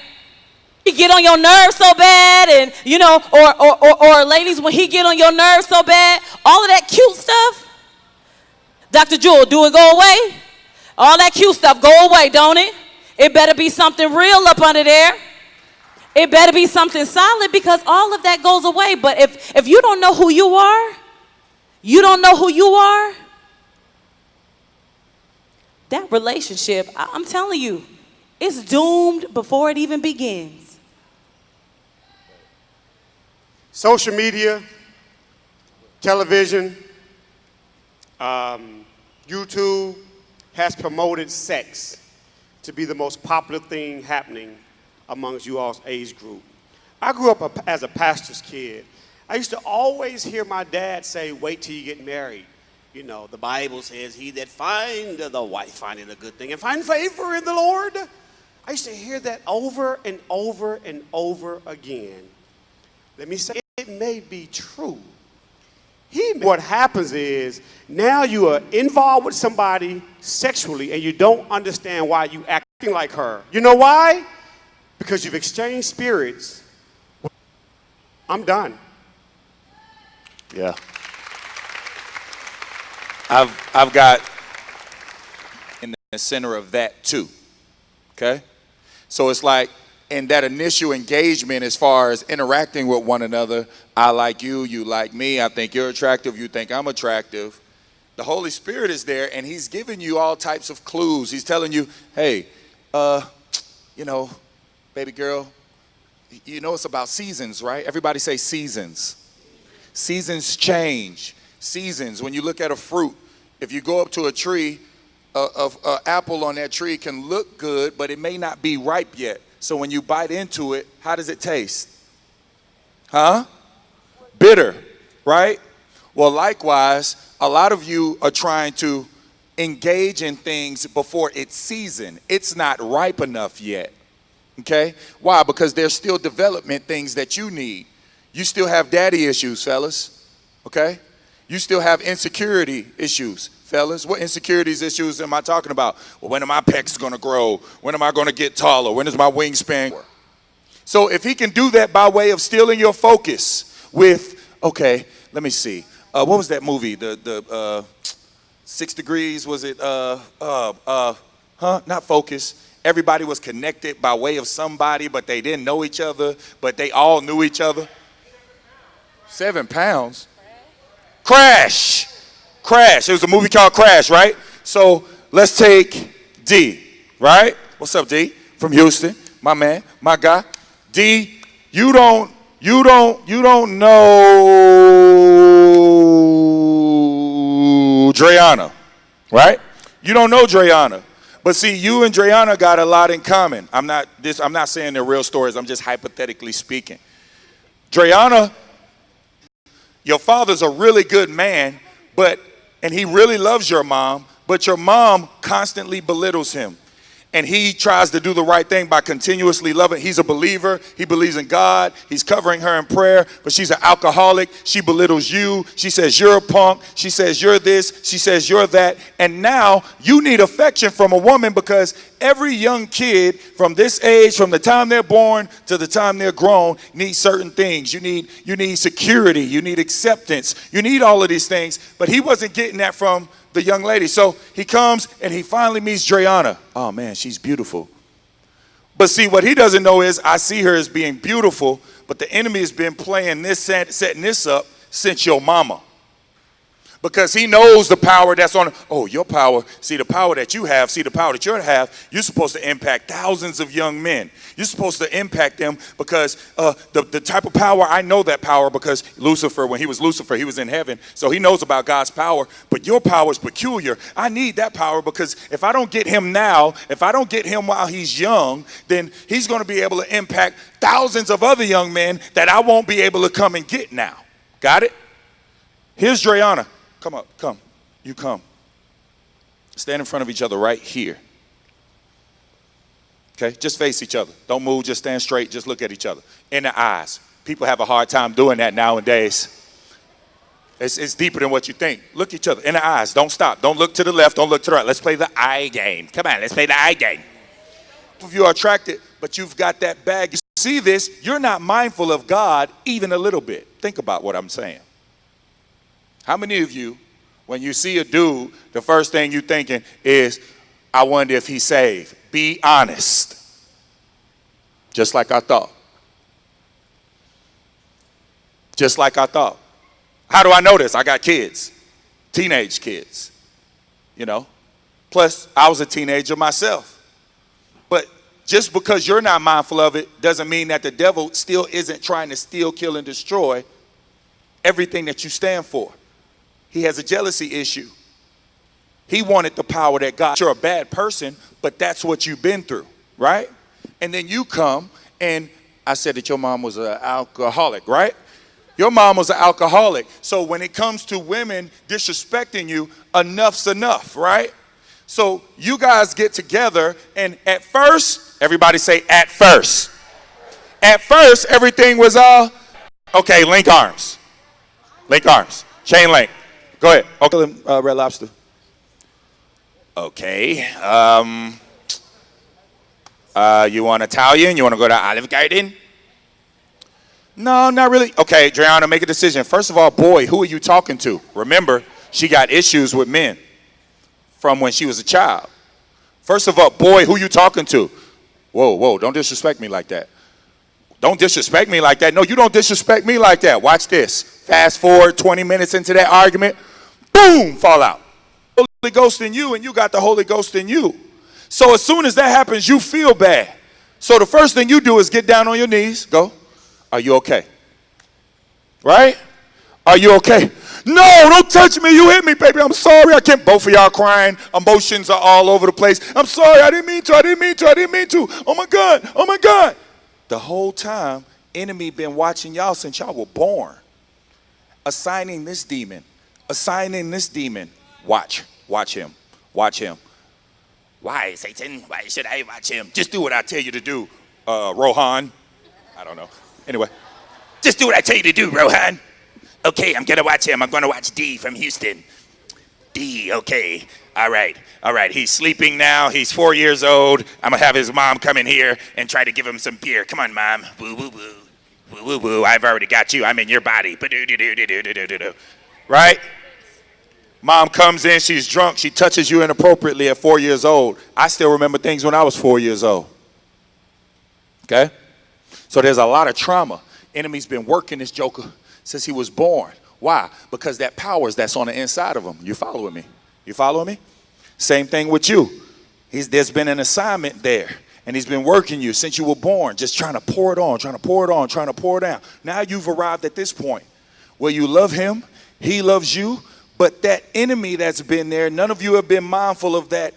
He get on your nerves so bad, and you know, or ladies, when he get on your nerves so bad, all of that cute stuff, Dr. Jewel, do it go away? All that cute stuff go away, don't it? It better be something real up under there. It better be something solid, because all of that goes away. But if you don't know who you are, you don't know who you are, that relationship, I'm telling you, it's doomed before it even begins. Social media, television, YouTube has promoted sex to be the most popular thing happening amongst you all's age group. I grew up as a pastor's kid. I used to always hear my dad say, wait till you get married. You know, the Bible says, he that find the wife finding a good thing and find favor in the Lord. I used to hear that over and over and over again. Let me say, it may be true. What happens is, now you are involved with somebody sexually and you don't understand why you acting like her. You know why? Because you've exchanged spirits. I'm done. Yeah. I've got in the center of that too. Okay? So it's like in that initial engagement, as far as interacting with one another, I like you, you like me, I think you're attractive, you think I'm attractive. The Holy Spirit is there and he's giving you all types of clues. He's telling you, hey, you know, baby girl, you know it's about seasons, right? Everybody say seasons. Seasons change. Seasons. When you look at a fruit, if you go up to a tree, an apple on that tree can look good, but it may not be ripe yet. So when you bite into it, how does it taste? Huh? Bitter, right? Well, likewise, a lot of you are trying to engage in things before it's season. It's not ripe enough yet. Okay? Why? Because there's still development things that you need. You still have daddy issues, fellas. Okay? You still have insecurity issues, fellas. What insecurities issues am I talking about? Well, when are my pecs going to grow? When am I going to get taller? When is my wingspan? So if he can do that by way of stealing your focus with, okay, let me see. What was that movie? The 6 Degrees, was it? Not Focus. Everybody was connected by way of somebody, but they didn't know each other, but they all knew each other. 7 pounds. Crash. Crash. It was a movie called Crash, right? So let's take D, right? What's up, D? From Houston, my man, my guy. D, you don't know Dreana, right? You don't know Dreana. But see, you and Dreana got a lot in common. I'm not saying they're real stories. I'm just hypothetically speaking. Dreana, your father's a really good man, and he really loves your mom, but your mom constantly belittles him. And he tries to do the right thing by continuously loving. He's a believer. He believes in God. He's covering her in prayer, but she's an alcoholic. She belittles you. She says you're a punk. She says you're this. She says you're that. And now you need affection from a woman, because every young kid from this age, from the time they're born to the time they're grown, needs certain things. You need security. You need acceptance. You need all of these things. But he wasn't getting that from the young lady. So he comes and he finally meets Dreana. Oh man, she's beautiful. But see, what he doesn't know is I see her as being beautiful, but the enemy has been playing this, setting this up since your mama. Because he knows the power that's on, oh, your power, see the power that you have, see the power that you have, you're supposed to impact thousands of young men. You're supposed to impact them because the type of power, I know that power because Lucifer, when he was Lucifer, he was in heaven, so he knows about God's power, but your power is peculiar. I need that power because if I don't get him now, if I don't get him while he's young, then he's going to be able to impact thousands of other young men that I won't be able to come and get now. Got it? Here's Dreana. Come up, come. You come. Stand in front of each other right here. Okay, just face each other. Don't move, just stand straight, just look at each other. In the eyes. People have a hard time doing that nowadays. It's deeper than what you think. Look at each other in the eyes. Don't stop. Don't look to the left, don't look to the right. Let's play the eye game. Come on, let's play the eye game. If you are attracted, but you've got that bag. You see this, you're not mindful of God even a little bit. Think about what I'm saying. How many of you, when you see a dude, the first thing you're thinking is, I wonder if he's saved? Be honest. Just like I thought. Just like I thought. How do I know this? I got kids, teenage kids, you know. Plus, I was a teenager myself. But just because you're not mindful of it doesn't mean that the devil still isn't trying to steal, kill, and destroy everything that you stand for. He has a jealousy issue. He wanted the power that God. You're a bad person, but that's what you've been through, right? And then you come, and I said that your mom was an alcoholic, right? Your mom was an alcoholic. So when it comes to women disrespecting you, enough's enough, right? So you guys get together, and at first, everybody say at first. At first, everything was okay, link arms. Link arms. Chain link. Go ahead. Okay, Red Lobster. Okay. You want Italian? You want to go to Olive Garden? No, not really. Okay, Dreana, make a decision. First of all, boy, who are you talking to? Remember, she got issues with men from when she was a child. First of all, boy, who you talking to? Whoa, don't disrespect me like that. Don't disrespect me like that. No, you don't disrespect me like that. Watch this. Fast forward 20 minutes into that argument. Boom, fall out. Holy Ghost in you, and you got the Holy Ghost in you. So as soon as that happens, you feel bad. So the first thing you do is get down on your knees. Go. Are you okay? Right? Are you okay? No, don't touch me. You hit me, baby. I'm sorry. I can't. Both of y'all crying. Emotions are all over the place. I'm sorry. I didn't mean to. I didn't mean to. I didn't mean to. Oh, my God. Oh, my God. The whole time, enemy been watching y'all since y'all were born. Assigning this demon. Assigning this demon. Watch. Watch him. Watch him. Why, Satan? Why should I watch him? Just do what I tell you to do, Rohan. I don't know. Anyway, just do what I tell you to do, Rohan. Okay, I'm going to watch him. I'm going to watch D from Houston. D, okay. All right. He's sleeping now. He's 4 years old. I'm going to have his mom come in here and try to give him some beer. Come on, Mom. Woo, woo, woo. Woo, woo, woo. I've already got you. I'm in your body. Right? Mom comes in. She's drunk. She touches you inappropriately at 4 years old. I still remember things when I was 4 years old. Okay? So there's a lot of trauma. Enemy's been working this joker since he was born. Why? Because that power that's on the inside of him. You following me? You following me? Same thing with you. There's been an assignment there, and he's been working you since you were born, just trying to pour it on, trying to pour it on, trying to pour it down. Now you've arrived at this point where you love him, he loves you, but that enemy that's been there, none of you have been mindful of that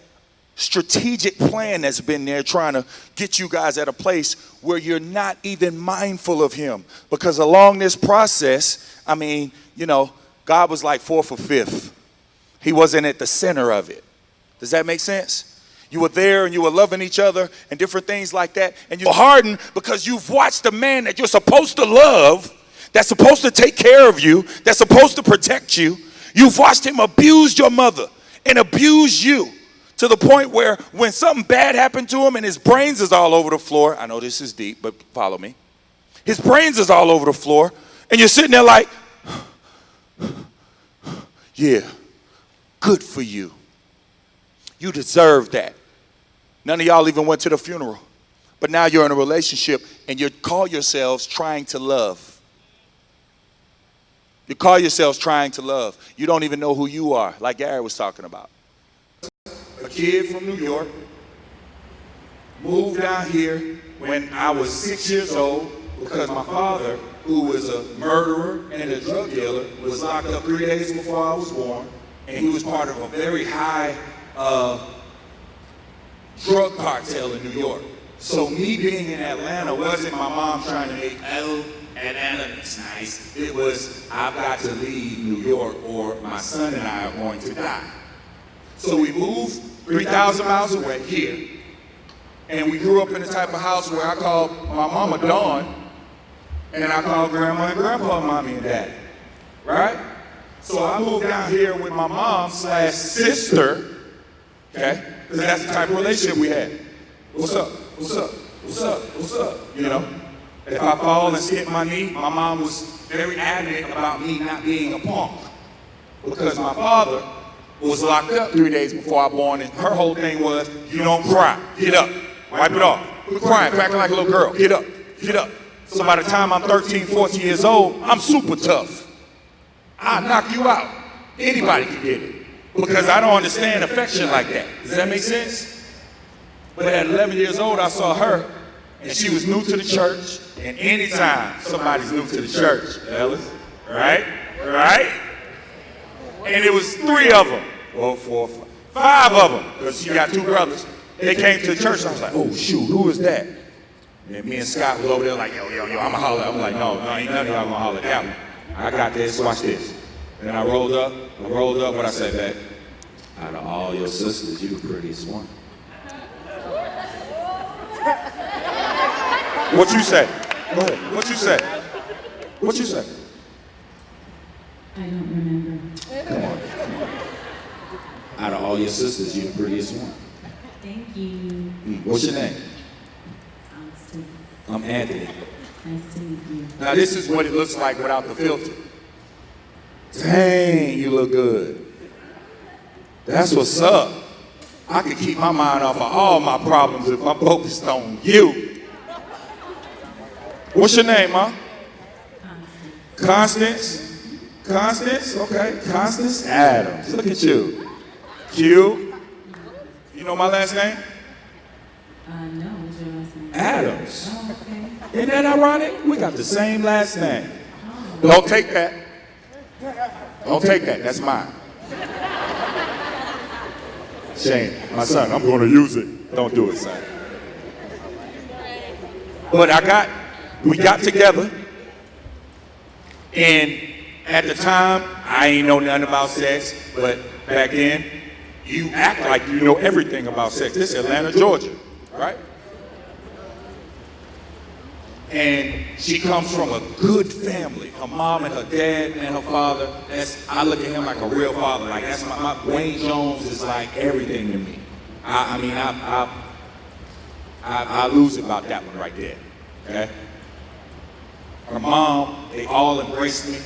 strategic plan that's been there trying to get you guys at a place where you're not even mindful of him. Because along this process, I mean, you know, God was like fourth or fifth. He wasn't at the center of it. Does that make sense? You were there and you were loving each other and different things like that. And you're hardened because you've watched the man that you're supposed to love, that's supposed to take care of you, that's supposed to protect you. You've watched him abuse your mother and abuse you. To the point where when something bad happened to him and his brains is all over the floor. I know this is deep, but follow me. His brains is all over the floor. And you're sitting there like, yeah, good for you. You deserve that. None of y'all even went to the funeral. But now you're in a relationship and you call yourselves trying to love. You call yourselves trying to love. You don't even know who you are, like Gary was talking about. A kid from New York, moved down here when I was 6 years old because my father, who was a murderer and a drug dealer, was locked up 3 days before I was born, and he was part of a very high drug cartel in New York. So me being in Atlanta wasn't my mom trying to make Atlanta is nice. It was, I've got to leave New York or my son and I are going to die. So we moved 3,000 miles away here. And we grew up in the type of house where I called my mama Dawn, and I called grandma and grandpa mommy and daddy, right? So I moved down here with my mom/sister, okay? Because that's the type of relationship we had. What's up? What's up? What's up? What's up? You know? If I fall and skip my knee, my mom was very adamant about me not being a punk. Because my father was locked up 3 days before I was born, and her whole thing was, you don't cry, get up, wipe it off. Quit crying, cracking like a little girl, get up, get up. So by the time I'm 13, 14 years old, I'm super tough. I'll knock you out. Anybody can get it. Because I don't understand affection like that. Does that make sense? But at 11 years old, I saw her, and she was new to the church. And anytime somebody's new to the church, fellas, right? Right? And it was 3 of them, or 4, 5 of them, because she got 2 brothers. They came to the church. I was like, oh, shoot, who is that? And me and Scott was over there like, yo, I'ma holler. I'm like, no, ain't none of y'all gonna holler at that one. I got this, watch this. And I rolled up, what I said back? Out of all your sisters, you the prettiest one. What you say? Go ahead. What you say? What you say? I don't remember. Come on. Out of all your sisters, you the prettiest one. Thank you. What's your name? I'm Anthony. Nice to meet you. Now this is what it looks like without the filter. Dang, you look good. That's what's up. I could keep my mind off of all my problems if I'm focused on you. What's your name, Ma? Constance? Constance? Okay. Constance Adams. Look at you. Q. You know my last name? No, what's your last name? Adams. Oh, okay. Isn't that ironic? We got the same last name. Don't take that. Don't take that. That's mine. Shane, my son, I'm going to use it. Don't do it, son. But we got together, and at the time, I ain't know nothing about sex, but back then, you act like you know everything about sex. This is Atlanta, Georgia, right? And she comes from a good family. Her mom and her dad and her father, I look at him like a real father. Like that's my Wayne Jones is like everything to me. I lose about that one right there, okay? Her mom, they all embraced me,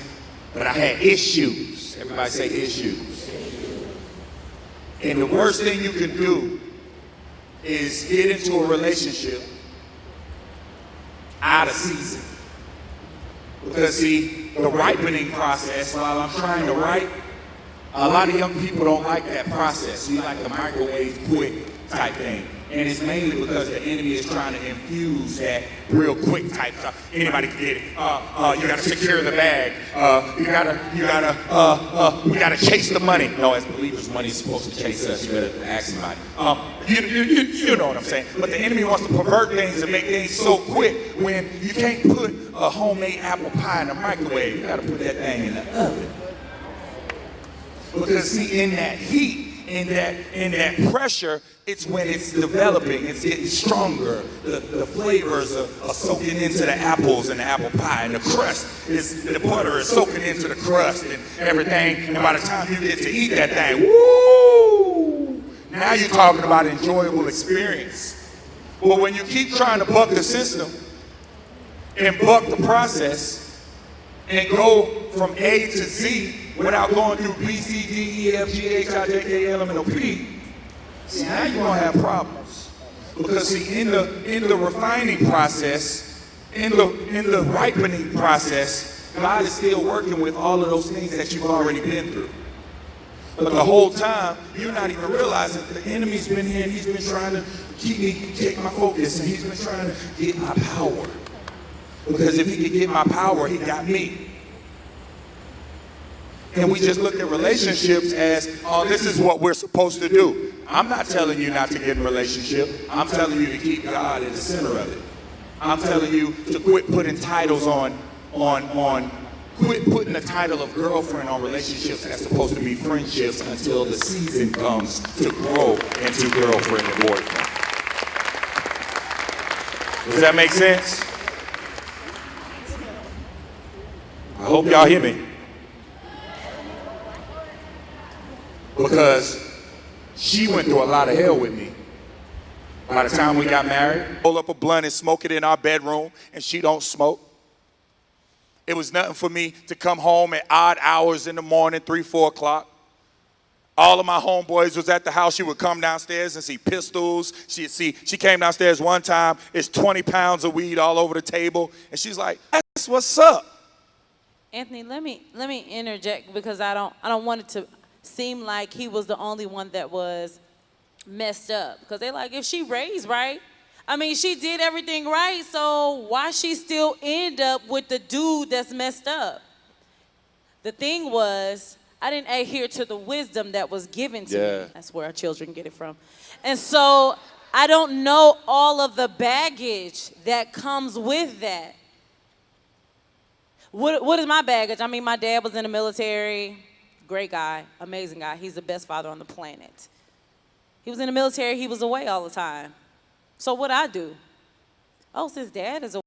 but I had issues. Everybody say issues. And the worst thing you can do is get into a relationship out of season. Because see, the ripening process, while I'm trying to ripe, a lot of young people don't like that process. We like the microwave quick type thing. And it's mainly because the enemy is trying to infuse that real quick type stuff. Anybody can get it. You gotta secure the bag. We gotta chase the money. No, as believers, money is supposed to chase us. You better ask somebody. You know what I'm saying. But the enemy wants to pervert things and make things so quick when you can't put a homemade apple pie in the microwave. You gotta put that thing in the oven. Because see, in that heat, in that pressure, it's when it's developing, it's getting stronger. The flavors are soaking into the apples and the apple pie, and the butter is soaking into the crust and everything. And by the time you get to eat that thing, woo! Now you're talking about enjoyable experience. But when you keep trying to buck the system and buck the process and go from A to Z without going through B, C, D, E, F, G, H, I, J, K, L, M, N, O, P, see, now you're gonna have problems. Because see, in the refining process, in the ripening process, God is still working with all of those things that you've already been through. But the whole time, you're not even realizing the enemy's been here and he's been trying to take my focus, and he's been trying to get my power. Because if he could get my power, he got me. And we just look at relationships as, oh, this is what we're supposed to do. I'm not telling you not to get in a relationship. I'm telling you to keep God in the center of it. I'm telling you to quit putting titles quit putting the title of girlfriend on relationships that's supposed to be friendships until the season comes to grow into girlfriend and boyfriend. Does that make sense? I hope y'all hear me. Because she went through a lot of hell with me. By the time we got married, roll up a blunt and smoke it in our bedroom, and she don't smoke. It was nothing for me to come home at odd hours in the morning, 3, 4 o'clock. All of my homeboys was at the house. She would come downstairs and see pistols. She came downstairs one time. It's 20 pounds of weed all over the table. And she's like, that's what's up. Anthony, let me interject because I don't want it to seem like he was the only one that was messed up. Because they like, if she raised right, I mean, she did everything right, so why she still end up with the dude that's messed up? The thing was, I didn't adhere to the wisdom that was given to me. That's where our children get it from. And so I don't know all of the baggage that comes with that. What is my baggage? I mean, my dad was in the military. Great guy, amazing guy. He's the best father on the planet. He was in the military. He was away all the time. So what I do? Oh, since dad is away.